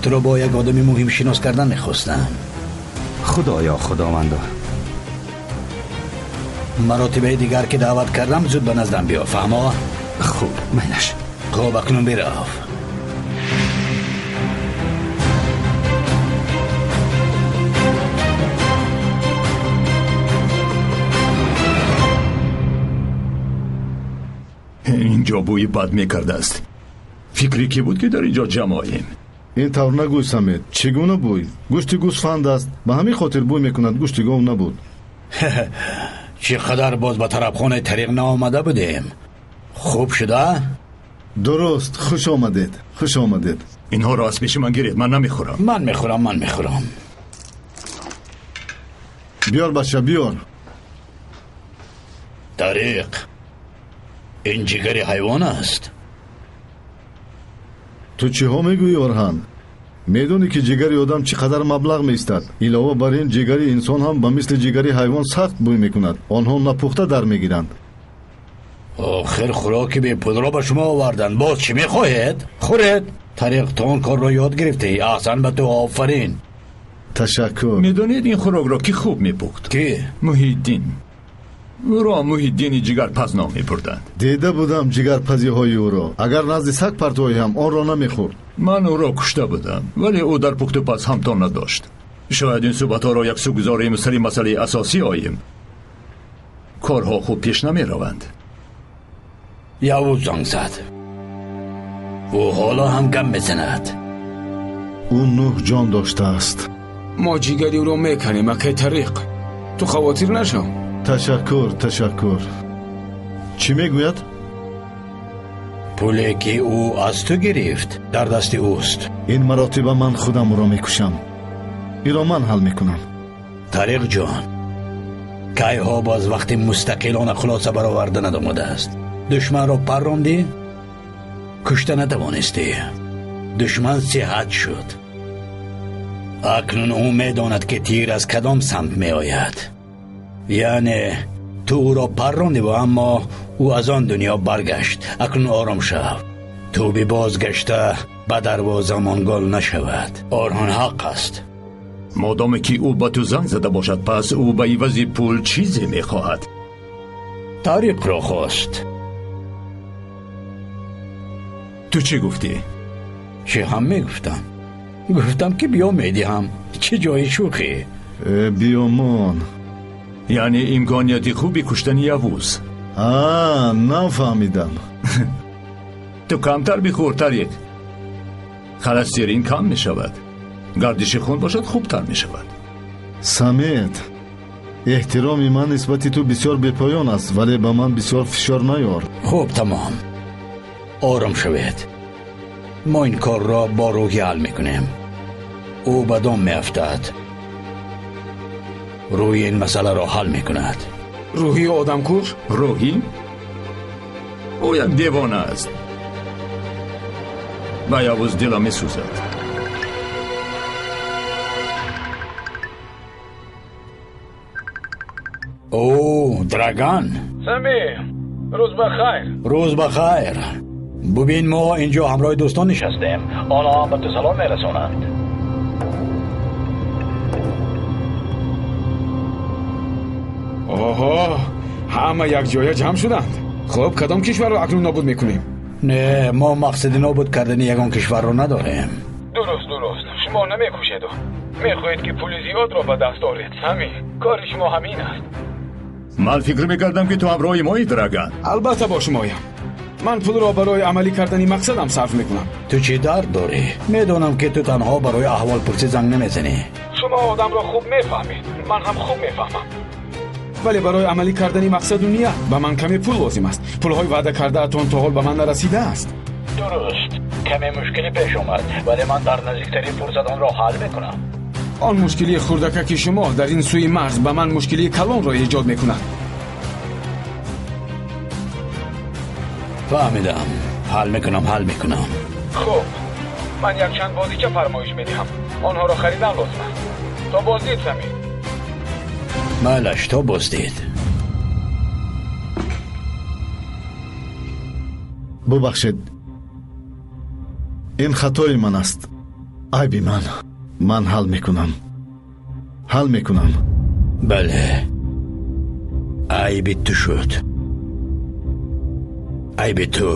تو رو با یک آدم مهم شناس کردن میخواستم. خدایا خداوندا، مراتبه دیگر که دعوت کردم زود به نزدم بیا، فهمه؟ خوب میلش. خوب اکنون بیرو. اینجا بوی بد میکرده است. فکری که بود که در اینجا جمعیم. این طور نگوی سمت. چگونه بوی؟ گوشت گوسفند است. به همین خاطر بوی میکند. گوشت گاو نبود. چقدر باز به طرف خانه طریق نآمده بودیم. خوب شده؟ درست. خوش آمدید. خوش آمدید. اینها را از پیش من گیرید. من نمیخورم. من میخورم. بیار بچه بیار. طریق، این جگر حیوان است. تو چی ها میگویی اورهان؟ میدونی که جگری آدم چقدر مبلغ میستد. علاوه بر این جگری انسان هم به مثل جگری حیوان سخت بوی میکند. آنها نپخته در میگیرند. آخر خوراکی بی پول را به شما آوردن. باز چی میخواهید؟ خورید. طریق تو اون کار را یاد گرفتی. احسن به تو، آفرین. تشکر. میدونید این خوراک را کی خوب میپخت؟ کی؟ محیدین. او را محیدینی جگر پز نام میبردند. دیده بودم جگر پزی های او را. اگر نزد سگ پرتوی هم آن را نمیخورد. من او را کشته بودم، ولی او در پخت پز همتان نداشت. شاید این صحبت ها را یک سو گذاریم سری مسئله اساسی آییم. کارها خوب پیش نمی روند. یاوز زنگ زد. او حالا هم گم میزند. او 9 جان داشته است. ما جگری او را میکنیم. اکی طریق، تو خواطر نشو. تشکر. چی میگوید؟ پولی که او از تو گرفت در دست اوست. این مراتبه من خودم را میکشم. این را من حل میکنم. طریق جان، کی ها باز وقتی مستقلانه خلاصه برآورده ندامده است. دشمن را پراندی، کشته نتوانستی. دشمن صحت شد. اکنون او میداند که تیر از کدام سمت می آید. یعنی تو او را پراندی و اما او از آن دنیا برگشت. اکنون آرام شو. تو بی بازگشته به دروازه منگل نشود. آرهان حق است. مادام که او با تو زنگ زده باشد، پس او به عوض پول چیزی میخواهد. طریق را خواست. تو چی گفتی؟ چی هم میگفتم؟ گفتم که بیا میدیم. چه جای شوخی؟ بیامان. یعنی امکانیتی خوبی کشتن یوز. نفهمیدم. تو کمتر بخور طریق. خلسترین کم می شود. گردش خون باشد خوبتر می شود. سمیت، احترامی من نسبت تو بسیار بپایان است، ولی به من بسیار فشار نیار. خوب، تمام. آرام شوید. ما این کار را با روحی حل میکنیم. او به دام میافتد. روحی این مسئله را حل میکند. روحی آدم کش؟ روحی؟ او یک دیوانه است. و یوز دل می سوزد. او درگان. سمی، روز بخیر. روز بخیر. ببین ما اینجا همراه دوستان نشستیم. آنها هم به تو سلام میرسونند. آها، همه یک جای جمع شدند. خب کدام کشور رو اکنون نابود میکنیم؟ نه، ما مقصد نابود کردن یگان کشور رو نداریم. درست. شما نمیکوشید و میخواهید که پول زیاد را به دست آورید. همین کار شما همین است. من فکر میکردم که تو همراه مایی درگان. البته با شمایم. من پول را برای عملی کردنی مقصدم صرف میکنم. تو چی درد داری؟ میدونم که تو تنها برای احوال پرسی زنگ نمیزنی. شما آدم را خوب میفهمید. من هم خوب میفهمم. ولی برای عملی کردنی مقصد نیه به من کمی پول لازم است. پولهای وعده کرده اتون تا حال به من نرسیده است. درست. کمی مشکلی پیش اومد، ولی من در نزدیکترین فرصت آن را حل میکنم. آن مشکلی خردکه که شما در این سوی مرز به من مشکلی کلان را ایجاد میکند. فهمیدم. حل میکنم. خب من یک چند بازیچه فرمایش میدهم. آنها را خریدن لطفا. تا بازدید سمی. مالش تا بازدید. ببخشید، این خطای من است. айби ман ҳал мекунам. бале, айби ту шуд. айби ту